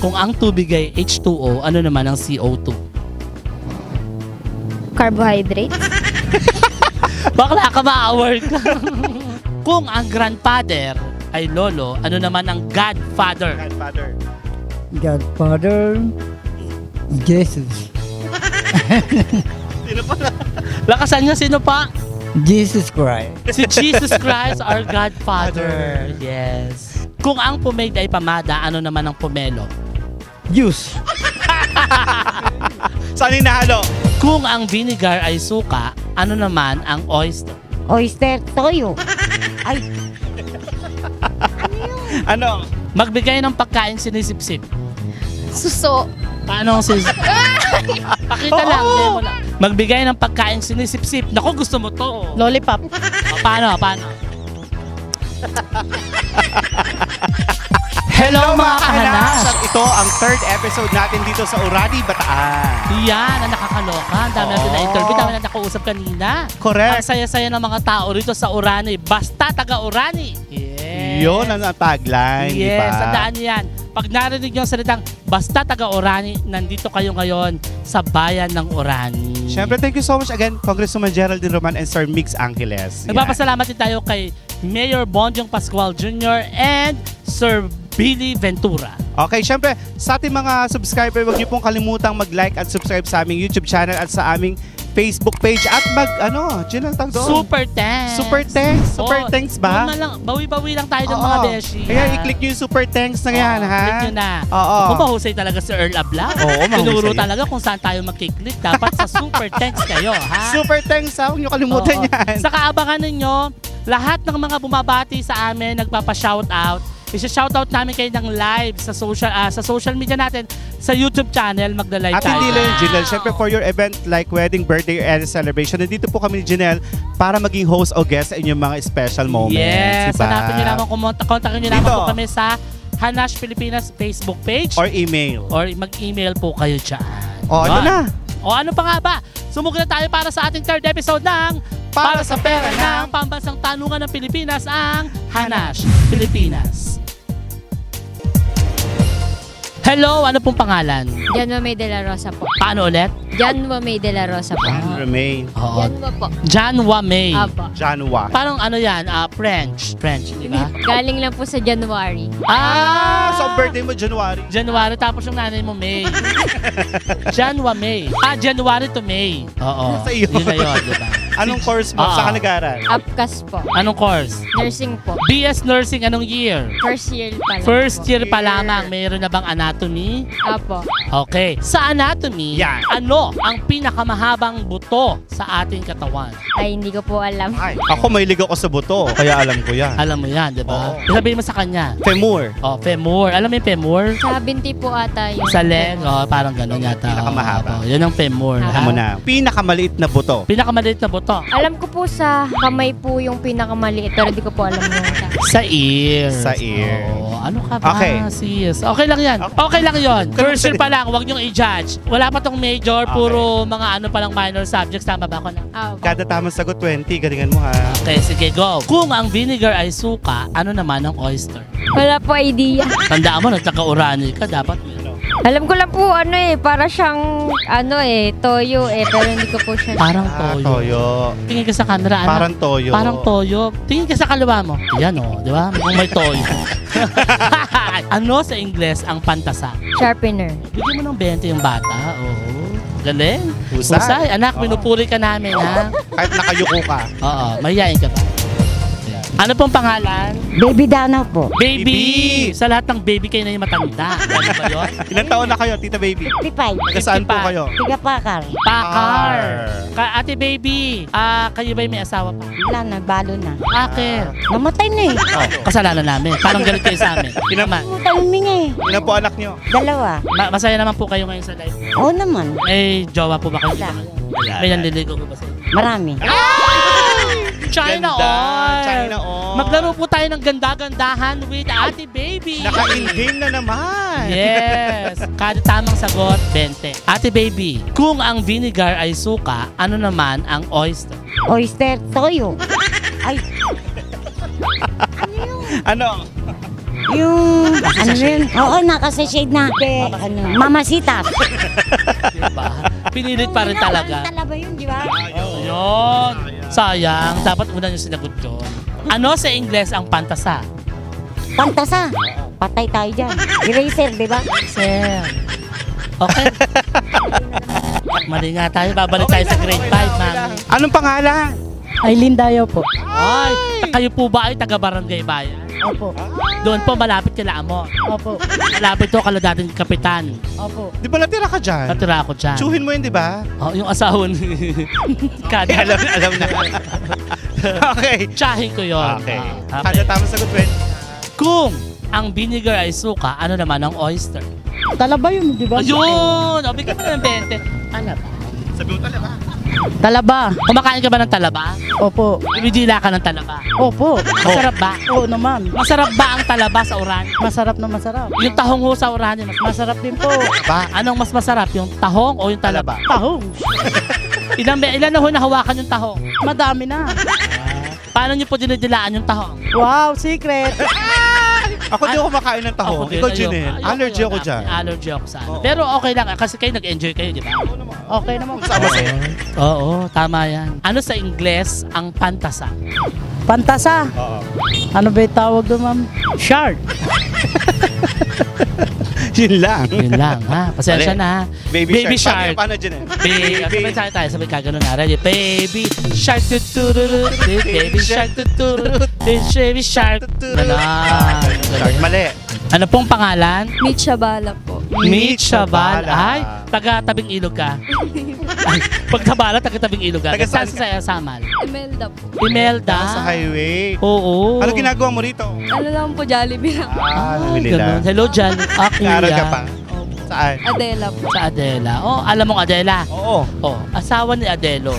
Kung ang tubig ay H2O, ano naman ang CO2? Carbohydrates. Bakla ka ba, award ka? Kung ang grandfather ay lolo, ano naman ang godfather? Godfather, Jesus. Sino pa? Lakasan niyo, sino pa? Jesus Christ. Si Jesus Christ, our godfather. Yes. Kung ang pomade ay pamada, ano naman ang pomelo? Juice. Saan hinahalo? Kung ang vinegar ay suka, ano naman ang oyster? Oyster, toyo. Ay, Ano? Magbigay ng pagkain sinisipsip. suso. Paano ang sinisip? Pakita lang, hindi mo lang. Magbigay ng pagkain sinisipsip. Naku, gusto mo to. Lollipop. Paano? Hello mga kahanas! At ito ang third episode natin dito sa Urani, Bataan. Yan, ang nakakaloka. Ang dami natin na-interview, dami na nakausap kanina. Correct. Ang saya-saya ng mga tao rito sa Urani. Basta taga-Urani. Yes. Yun ang tagline, di ba? Yes, tandaan niyo yan. Pag narinig niyo ang salitang basta taga-Urani, nandito kayo ngayon sa bayan ng Urani. Siyempre, thank you so much again, Congresswoman Geraldine Roman and Sir Mix Angeles. Yan. Nagpapasalamat din tayo kay Mayor Bonjong Pascual Jr. and Sir Billy Ventura. Okay, syempre, sa ating mga subscriber, huwag niyo pong kalimutang mag-like at subscribe sa aming YouTube channel at sa aming Facebook page at Gino, tag doon. Super thanks. Super thanks. Super thanks ba? Bawi-bawi lang tayo ng mga beshi. Kaya i-click niyo yung super thanks na yan, ha? Click nyo na. Oo. Kung mahusay talaga si Earl Abla. Oo, mahusay Tinuro yan. talaga kung saan tayo magkiklik. Dapat sa super thanks kayo, ha? Super thanks, ha? Huwag niyo kalimutan yan. Saka abangan ninyo, lahat ng mga bumabati sa amin, nagpapa-shoutout. Isa-shoutout namin kayo ng live sa social media natin, sa YouTube channel, magla-live At tayo. hindi lang yung Janelle, syempre for your event like wedding, birthday, or any celebration, nandito po kami ni Janelle para maging host o guest sa inyong mga special moments. Yes, diba? hanapin nyo naman, kontakin nyo naman po kami sa Hanash Pilipinas Facebook page. Or email. Or mag-email po kayo dyan. O, ito na. O ano pa nga ba? Sumugod na tayo para sa ating third episode ng Para sa Pera ng Pambansang Tanungan ng Pilipinas, ang Hanash Pilipinas. Hello, ano pong pangalan? Janwa May de la Rosa po. Paano ulit? Janwa May de la Rosa po. Remain. Oo. Janwa po. Janwa May. Apo. Janwa. Parang ano yan, French, di ba? Galing lang po sa January. So, ang birthday mo, January. January, tapos yung nanay mo, May. Janwa May. January to May. Oo. Sa iyo. Yun na yun, di ba? Anong course mo? Saan ka nag-aaral? Upcast po. Anong course? Nursing po. BS Nursing, anong year? First year pa lang First po. year pa lamang. Mayroon na bang anatomy? Apo. Okay. Sa anatomy, Yan. ano ang pinakamahabang buto sa ating katawan? Ay, hindi ko po alam. Ay, ako may ligaw ko sa buto, kaya alam ko yan. Alam mo yan, di ba? Oo. Sabihin mo sa kanya. Femur. Oh, femur. Alam mo yung femur? Sa binti po ata yung... Sa leg, parang gano'n yata. Pinakamahaba. Yun ang femur. Alam Alam mo na. Pinakamaliit na buto. Pinakamaliit na buto. Alam ko po sa kamay po yung pinakamaliit, pero di ko po alam yung Sa ears. Sa ear. Oh, ano ka ba? Okay. Sis? Okay lang yan. Okay lang yon. First year pa lang, huwag niyong i-judge. Wala pa tong major, Okay. puro mga ano pa lang minor subjects. Tama ba ako na? Kada tamang sagot, 20. Galingan mo, ha? Okay, sige, go. Kung ang vinegar ay suka, ano naman ang oyster? Wala po idea. Tandaan mo, nagtaka-urani ka, dapat. Alam ko lang po para siyang toyo pero hindi ko po siya. Parang toyo. Toyo. Tingin ka sa camera, anak. Parang toyo. Parang toyo. Tingin ka sa kaliwa mo. Yan di ba? Mukhang may toyo. Ano sa Ingles ang pantasa? Sharpener. Bigyan mo ng 20 yung bata. Oo. Galing. Husay. Anak, pinupuri ka namin, ha? Kahit nakayuko ka. Oo, mahihain ka ba? Ano pong pangalan? Baby Dana po. Baby! Sa lahat ng baby kayo na yung matanda. Ano ba yun? Ilan taon na kayo, Tita Baby? 55. Taga saan po 55. kayo? Tiga Pakar. Pakar. Ate Baby, kayo ba may asawa pa? Wala na, balo na. Bakit? Namatay na eh. Oh, kasalanan namin. Parang galit kayo sa amin. Naman. Talming eh. Ilan po anak nyo? Dalawa. Masaya naman po kayo ngayon sa life. Oo naman. May jowa po ba kayo? Wala. May nanliligaw po ba sa inyo? Marami. China Ganda. Oil! China Oil. Maglaro po tayo ng ganda-gandahan with Ate Baby. Naka-in-game na naman. Yes! Kada tamang sagot, 20. Ate Baby, kung ang vinegar ay suka, ano naman ang oyster? Oyster, toyo. Ay, Ano? Yung, ano yun? Oo, nakasashade na. Ano, mamasitas. Diba? Pinilit pa rin talaga. Talaba yun, di ba? Yun. Sayang. Dapat una yung sinagot yun. Ano sa Ingles ang pantasa? Pantasa. Patay tayo dyan. Eraser, di ba? Sir. Okay. Mali nga tayo. Babalik tayo sa grade 5, ma'am. Anong pangalan? Aileen Dayo po. Ay, kayo po ba ay taga-barangay bayan? Opo. Doon po malapit kila Amo. Opo. Malapit to kala dating kapitan. Opo. Di ba natira ka dyan? Natira ako dyan. Tsuhin mo yun, di ba? Oh, yung asawa ni Kada. Alam na. Okay. Tsahin ko yun. Okay. Ah, Kada tama sagot, friend. Kung ang vinegar ay suka, ano naman ang oyster? Talaba yun, di ba? Ayun! O, bigyan mo ng 20. Talaba. Sabi mo talaga. Talaba. Kumakain ka ba ng talaba? Opo. Bibidila ka ng talaba. Opo. Masarap ba? Oo naman. Masarap ba ang talaba sa urani? Masarap na masarap. Yung tahong ho sa urani, Masarap din po. ba? Anong mas masarap? Yung tahong o yung talaba? Tahong. Ilan na ho nahawakan yung tahong? Madami na. Paano niyo po dinidilaan yung tahong? Wow, secret. Ako di ako kumakain ng tahong. Ako din, Ikaw, ayoko. Junel. Ayoko Allergy yun, ako dyan. Allergy ako sa ano. Oo. Pero okay lang kasi kayo nag-enjoy kayo, di ba? Okay naman. Sama sa'yo. Oo, tama yan. Ano sa Ingles ang pantasa? Pantasa. Oo. Ano ba yung tawag doon, ma'am? Shark. Yun lang. Yun lang, ha? Pasensya Mali. na, ha? Baby shark. shark. Paano, Junel? Sabay tayo, sabay kagano na. Ready? Baby shark, tutururu. Baby shark, tutururu. Baby shark. Ganon. Shark. Mali. Ano pong pangalan? Meet Shabala po. Meet Shabal. Shabala. Ay, taga-tabing ilog ka. Ay, pag Shabala, taga-tabing ilog ka. Taga Saan saan sa Samal? Imelda po. Imelda. Sa highway. Oo. Ano ginagawa mo rito? Ano lang po, Jollibee lang. Namili Ganun. lang. Hello, Jan. Nag-aaral ka pa? Saan? Adela po. Sa Adela. Oh, alam mong Adela. Oo. Oh, asawa ni Adelo.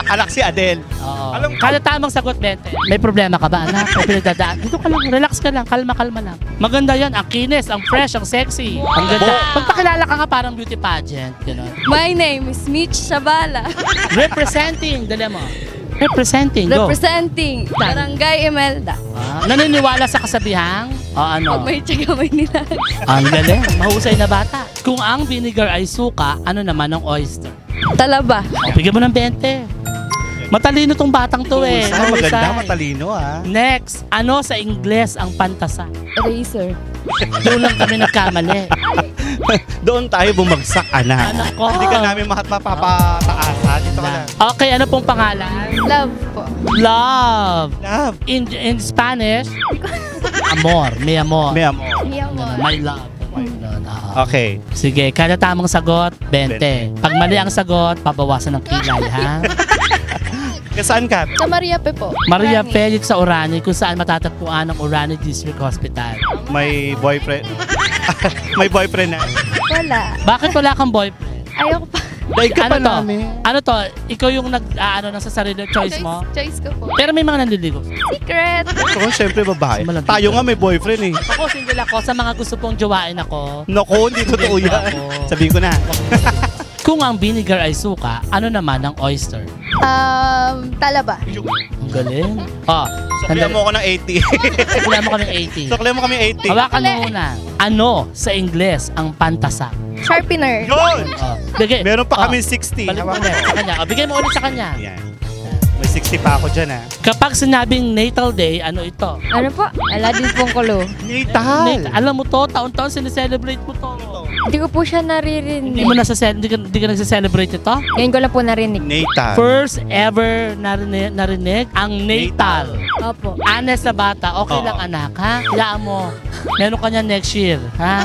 Anak si Adele. Oo. Alam- Kada tamang sagot, Bente. May problema ka ba, anak? May pinagdadaan. Dito ka lang, relax ka lang, kalma-kalma lang. Maganda yan, ang kinis, ang fresh, ang sexy. Ang ganda. Pagpakilala ka nga parang beauty pageant. Gano'n. My name is Meet Shabala. Representing, dali mo. Representing, go. Representing Barangay Imelda. Naniniwala sa kasabihang? O ano? Pag may tiyaga may nilag. Ang galing. Mahusay na bata. Kung ang vinegar ay suka, ano naman ang oyster? Talaba. O, bigyan mo ng 20. Matalino tong batang to eh. Mahusay, maganda, Mahusay. matalino ah. Next, ano sa Ingles ang pantasa? Eraser. Doon lang kami nagkamali. Doon tayo bumagsak, anak. Anak ko. Hindi ka namin mapapataasan. Dito ka lang. Okay, ano pong pangalan? Love po. Love. Love. In Spanish, amor. May amor. May amor. My love. Ganun, oo. Okay. Sige, kada tamang sagot, 20. Pag mali ang sagot, pabawasan ng kilay, ha? Saan ka? Sa Maria Pe po. Maria Rani. Felix sa Orani, kung saan matatagpuan ang Orani District Hospital. May boyfriend. May boyfriend na. Wala. Bakit wala kang boyfriend? Ayoko pa. Dahil ka Ano pa to? namin. Ano to? Ikaw yung nag-ano sa sarili choice mo? Choice ko po. Pero may mga nanliligo. Secret. Ako, syempre babae. Malapit. Tayo nga may boyfriend eh. Ako, single ako. Sa mga gusto pong jowain ako. Naku, hindi totoo Single yan. ako. Sabihin ko na. Kung ang vinegar ay suka, ano naman ang oyster? Talaba. Ang galing. Oh, Suklihan mo ako ng 80. Suklihan mo kami 80. Suklihan mo kami 80. Hawakan mo muna. Ano sa Ingles ang pantasa? Sharpener. Yun! Oh, bigay. Meron pa Oh, kami 60. Balik mo Hawakan ulit mo. sa kanya. Oh, bigay mo ulit sa kanya. Yan. May 60 pa ako dyan ah. Kapag sinabing natal day, ano ito? Ano po? Ala din pong kulo. Natal! Alam mo to, taon-taon sineselebrate mo to. Hindi ko po siya naririnig. Hindi mo hindi ka nagsiselebrate ito? Ngayon ko lang po narinig. Natal. First ever narinig ang natal. Opo. Honest na bata, okay Oo. lang anak, ha? Hayaan mo. Meron ka niya next year, ha?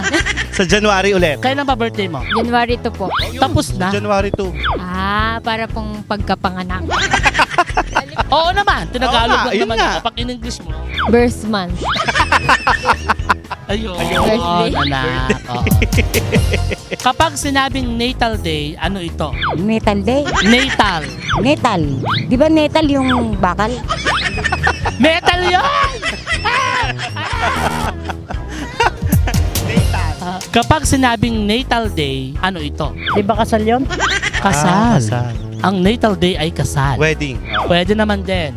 Sa January ulit. Kailan ba birthday mo? January 2 po. Tapos na? January 2. Ah, para pong pagkapanganak. Oo naman, tinagalog Oo nga, lang yun naman nga. ako. Pag in-English mo, Birth month. ayun, Birthday. anak. Oo. Kapag sinabing natal day, ano ito? Metal day. Natal. Metal. Di ba metal yung bakal? Metal yun! Kapag sinabing natal day, ano ito? Di ba kasal yun? Kasal. Kasal. Ang natal day ay kasal. Wedding. Pwede naman din.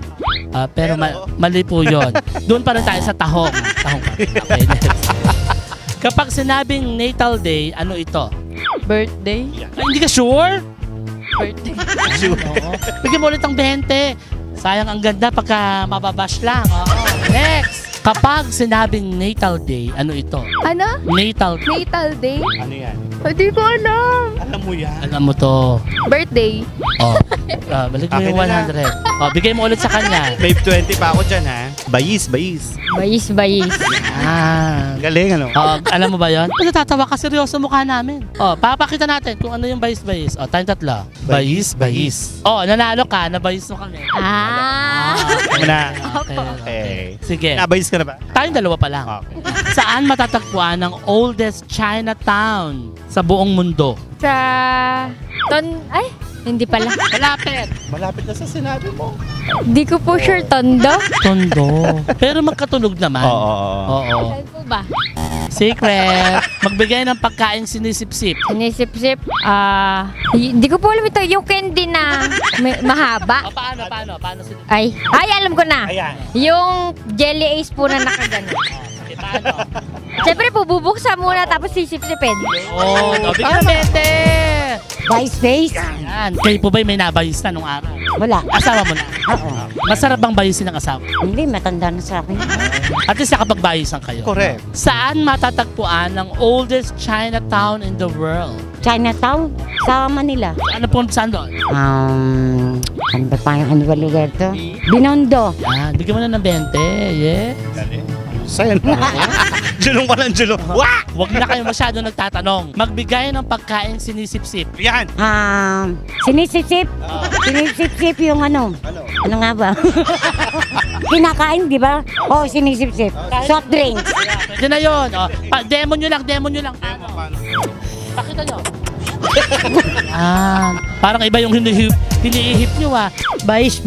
Pero mali po yun. Doon pa rin tayo sa tahong. Tahong pa rin. Okay, next. Kapag sinabing natal day, ano ito? Birthday. Ay, hindi ka sure? Birthday. Oo. Bigyan mo ulit ng 20. Sayang ang ganda pagka mababash lang. Oo. Next. Kapag sinabing natal day, ano ito? Ano? Natal day. Natal day? Ano yan? Hindi ko alam. Alam mo yan? Alam mo to. Birthday. Oh. Balik mo Akin yung na 100. Oh, bigay mo ulit sa kanya. May 20 pa ako dyan, ha? Bayis. Bayis. Galing, ano? Oh, alam mo ba yun? Natatawa ka, seryoso mukha namin. Oh, papakita natin kung ano yung bayis. Oh, tayong tatlo. Bayis. Oh, nanalo ka, nabayis mo kami. Na. Okay. Sige. Nabayis ka na ba? Tayong dalawa pa lang. Okay. Saan matatagpuan ang oldest Chinatown sa buong mundo? Ay, hindi pala. Malapit. Malapit na sa sinabi mo. Di ko po sure, Tondo. Tondo. Pero magkatunog naman. Oo. Oo. Saan po ba? Secret. Magbigay ng pagkain sinisip-sip. Sinisip-sip. Di ko po alam ito. Yung candy na mahaba. O, paano sinisip? Ay, alam ko na. Ayan. Yung jelly ace po na nakagano. Okay, paano? Siyempre po, bubuksan muna tapos sisip-sipin. Oh, bigyan ng 20. Vice face? Yan. Kayo po ba'y may nabayis na nung araw? Wala. Asawa mo na. Oo. Masarap bang bayisin ng asawa? Hindi, matanda na sa akin. At least nakapagbayisan kayo. Correct. Saan matatagpuan ang oldest Chinatown in the world? Chinatown? Sa Manila. Ano po saan doon? Ano ba pa yung ano ba lugar to? Binondo. Yan. Bigyan mo na ng 20. Yeah. Sayan mo. Julong pa ng julong. Wah! Huwag na kayo masyado nagtatanong. Magbigay ng pagkain sinisip-sip. Yan. Sinisip-sip. Sinisip-sip yung ano. Ano nga ba? Kinakain, di ba? Oo, sinisip-sip. Soft drinks. Pwede na yun. O, demo nyo lang. Paano? Pakita nyo. Parang iba yung hinihip nyo Bayis.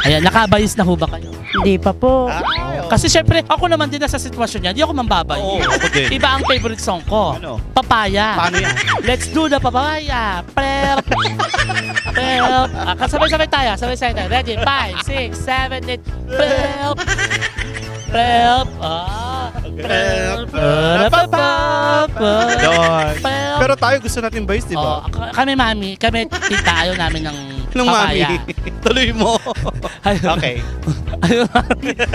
Ayan, nakabayis na ho ba kayo? Hindi pa po. Kasi syempre, ako naman din nasa sitwasyon niya. Di ako mambabay. Oo, ako din. Iba ang favorite song ko. Ano? Papaya. Paano yan? Let's do the papaya. Prep. Sabay-sabay tayo. Ready? 5, 6, 7, 8. Prep. Doon. Pero tayo gusto natin bayis, di ba? Kami mami, kami tita, ayaw namin ng Nung papaya. mami. Tuloy mo. Okay.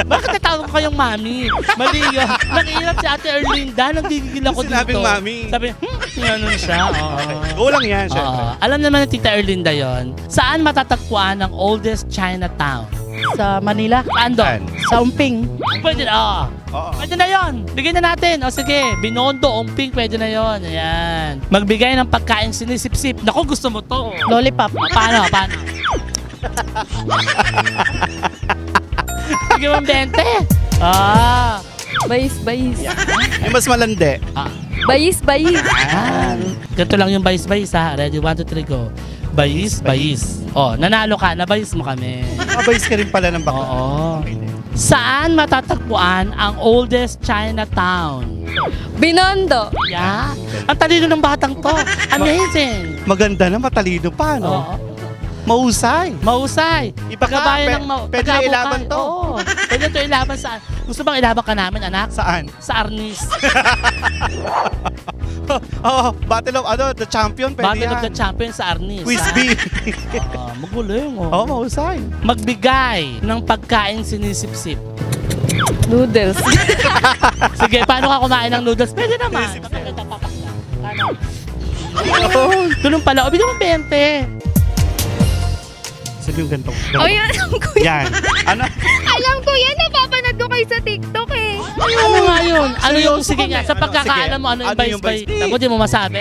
Bakit natawag ko kayong mami? Mali yun. Nangihirap si Ate Erlinda. Nanggigigil ako dito. Sinabing mami. Sabi, ganun siya. Okay. Go lang yan, syempre. Alam naman ng Tita Erlinda yon. Saan matatagpuan ang oldest Chinatown? Sa Manila. Saan doon? Sa Umping. Pwede na. Oo. Pwede na yon. Bigyan na natin. O sige, Binondo, Umping, pwede na yon. Ayan. Magbigay ng pagkain sinisip-sip. Naku, gusto mo to. Lollipop. Paano? Bigyan mo 20. Bayis. Yung mas malandi. Bayis. Ganito lang yung bayis-bayis ha. Ready? 1, 2, 3, go. Bayis. Oh, nanalo ka. Nabayis mo kami. Mabayis ka rin pala ng bakla. Oo. Saan matatagpuan ang oldest Chinatown? Binondo. Yeah. Ang talino ng batang to. Amazing. Maganda na, matalino pa, no? Oo. Mahusay. Iba ka, Pagkabayan ng pwede na ilaban to. Oo. Pwede to ilaban sa... Gusto bang ilaban ka namin, anak? Saan? Sa Arnis. Battle of the Champion, pwede Battle yan. of the Champion sa Arnis. Quiz ha? B. Magaling, Mahusay. Magbigay ng pagkain sinisip-sip. Noodles. Sige, paano ka kumain ng noodles? Pwede naman. Tulong pala. O, bigyan mo 20. Sabi yung ganito. Alam ko yan. Yan. Ano? Alam ko yan. Napapanood ko kayo sa TikTok eh. Ano nga yun? Ano yung, Seryoso sige kami. nga, sa pagkakaalam mo, ano yung vice-vice? Ako di mo masabi.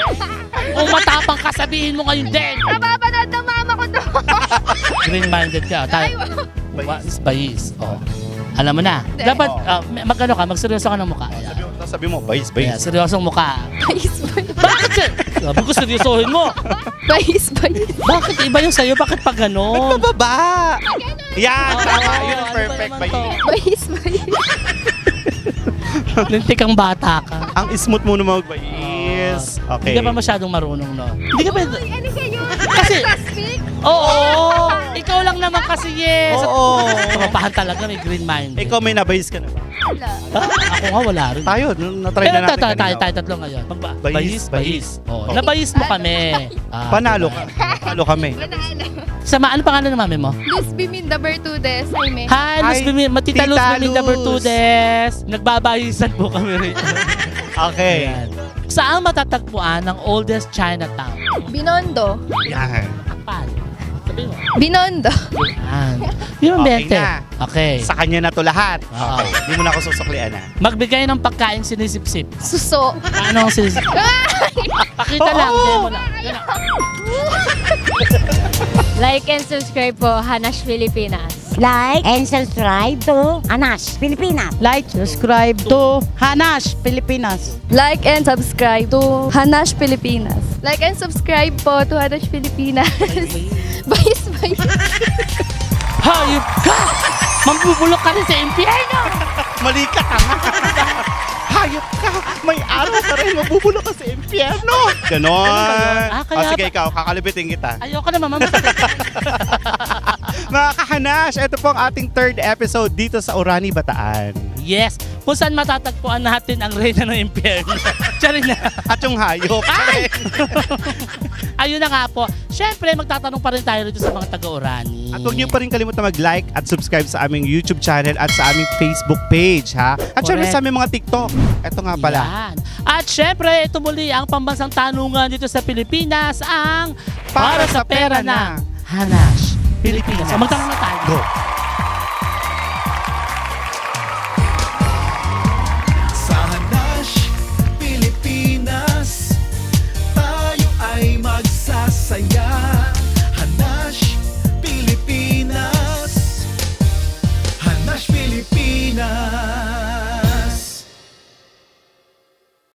Kung matapang ka, sabihin mo ngayon din. Napapanood ng mama ko to. Green-minded ka. What is bayis? Oh. Alam mo na. Dapat, mag-ano ka, magseryoso ka ng mukha. Sabi mo, bayis. Yeah, seryosong mukha. Bayis. Bakit siya? Sabi ko, seryosohin mo. Bayis. Bakit iba yung sa'yo? Bakit pa gano'n? Baba! Yan, tama. Yun ang ano perfect ba naman bayis. Bayis. Lintik ang bata ka. Ang smooth mo naman magbayis. Balis. Okay. Hindi ka pa masyadong marunong, no? Hindi ka pa... Ano kayo? Kasi... Classmate? Oo! Ikaw lang naman kasi, yes! Oo. Tropahan talaga, may green mind. Ikaw may nabayis ka na ba? Wala. Ako nga, wala rin. Tayo, na-try Pero na natin kanina. tayo tatlo ngayon. Bayis. Bayis. Oh, Oh. nabayis mo kami. Ah, Panalo diba? ka. Panalo kami. Sama, ano pangalan ng mami mo? Luz Biminda Bertudes, Jaime. Hi, Luz Hi, Bimin, Matita Luz Tita Biminda Luz. Bertudes. Nagbabayisan po kami rin. Okay. Ayan. Saan matatagpuan ang oldest Chinatown? Binondo. Yan. Akpan. Sabi mo. Binondo. Yan. Yun, Okay Bente. na. Okay. Sa kanya na to lahat. Oo. Okay. Hindi mo na ako susuklian na. Magbigay ng pagkain sinisip-sip. Suso. Ano ang sinisip? Pakita lang, demo lang. Yan lang. Like and subscribe po, Hanash Pilipinas. Like and subscribe to Anash, Pilipinas. Like, subscribe to Hanash, Pilipinas. Like and subscribe to Hanash Pilipinas. Like and subscribe po to Hanash Pilipinas. Bayis. Hayop ka! Mambubulok ka rin sa impyerno! Mali ka, tanga. Hayop ka. May araw ka rin. Mabubulok ka sa impyerno. Ganon. Ah, kaya Sige, ba- ikaw. Kakalibitin kita. Ayoko naman, masakit. Mga kahanash, ito po ang ating third episode dito sa Orani, Bataan. Yes, kung saan matatagpuan natin ang reyna ng impyerno. Tiyarin na. At yung hayop. Ay! Ayun na nga po. Siyempre, magtatanong pa rin tayo dito sa mga taga-Orani. At huwag niyo pa rin kalimutan mag-like at subscribe sa aming YouTube channel at sa aming Facebook page, ha? At syempre Correct. sa aming mga TikTok. Ito nga pala. Yan. At syempre, ito muli ang pambansang tanungan dito sa Pilipinas, ang Para sa pera na. Hanash Pilipinas. So, magtanong na tayo. Go.